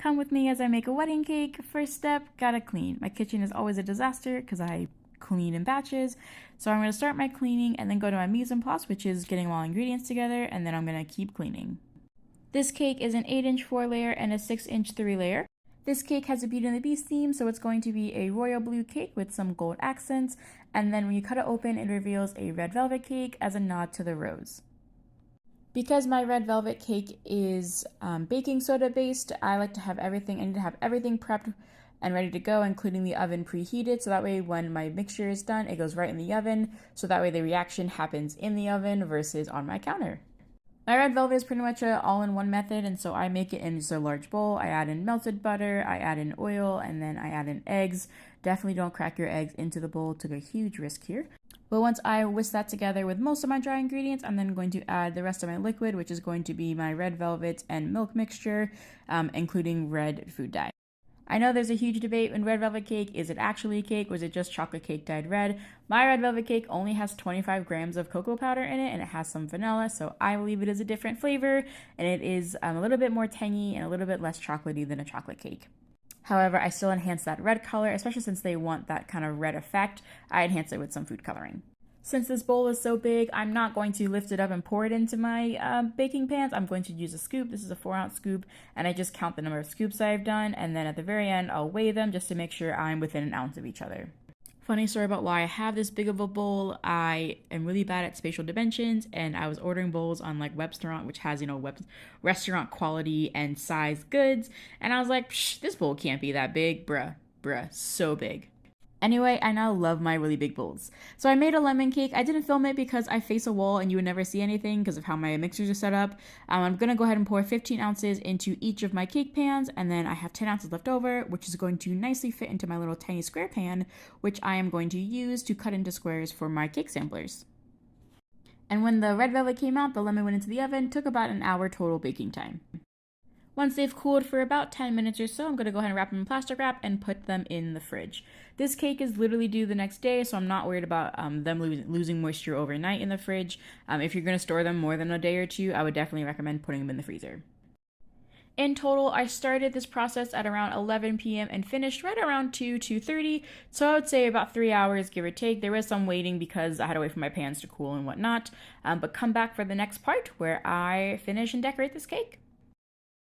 Come with me as I make a wedding cake. First step, gotta clean. My kitchen is always a disaster because I clean in batches. So I'm gonna start my cleaning and then go to my mise en place, which is getting all ingredients together, and then I'm gonna keep cleaning. This cake is an 8-inch 4-layer and a 6-inch 3-layer. This cake has a Beauty and the Beast theme, so it's going to be a royal blue cake with some gold accents, and then when you cut it open, it reveals a red velvet cake as a nod to the rose. Because my red velvet cake is baking soda based, I need to have everything prepped and ready to go, including the oven preheated, so that way when my mixture is done, it goes right in the oven, so that way the reaction happens in the oven versus on my counter. My red velvet is pretty much an all-in-one method, and so I make it in just a large bowl. I add in melted butter, I add in oil, and then I add in eggs. Definitely don't crack your eggs into the bowl. Took a huge risk here. But once I whisk that together with most of my dry ingredients, I'm then going to add the rest of my liquid, which is going to be my red velvet and milk mixture, including red food dye. I know there's a huge debate in red velvet cake. Is it actually a cake or is it just chocolate cake dyed red? My red velvet cake only has 25 grams of cocoa powder in it and it has some vanilla, so I believe it is a different flavor and it is a little bit more tangy and a little bit less chocolatey than a chocolate cake. However, I still enhance that red color, especially since they want that kind of red effect. I enhance it with some food coloring. Since this bowl is so big, I'm not going to lift it up and pour it into my baking pans. I'm going to use a scoop. This is a 4-ounce scoop, and I just count the number of scoops I've done, and then at the very end, I'll weigh them just to make sure I'm within an ounce of each other. Funny story about why I have this big of a bowl. I am really bad at spatial dimensions, and I was ordering bowls on like Webstaurant, which has, restaurant quality and size goods, and I was like, this bowl can't be that big, bruh, so big. Anyway, I now love my really big bowls. So I made a lemon cake. I didn't film it because I face a wall and you would never see anything because of how my mixers are set up. I'm going to go ahead and pour 15 ounces into each of my cake pans, and then I have 10 ounces left over, which is going to nicely fit into my little tiny square pan, which I am going to use to cut into squares for my cake samplers. And when the red velvet came out, the lemon went into the oven. Took about an hour total baking time. Once they've cooled for about 10 minutes or so, I'm going to go ahead and wrap them in plastic wrap and put them in the fridge. This cake is literally due the next day, so I'm not worried about them losing moisture overnight in the fridge. If you're going to store them more than a day or two, I would definitely recommend putting them in the freezer. In total, I started this process at around 11 p.m. and finished right around 2:30, so I would say about 3 hours, give or take. There was some waiting because I had to wait for my pans to cool and whatnot, but come back for the next part where I finish and decorate this cake.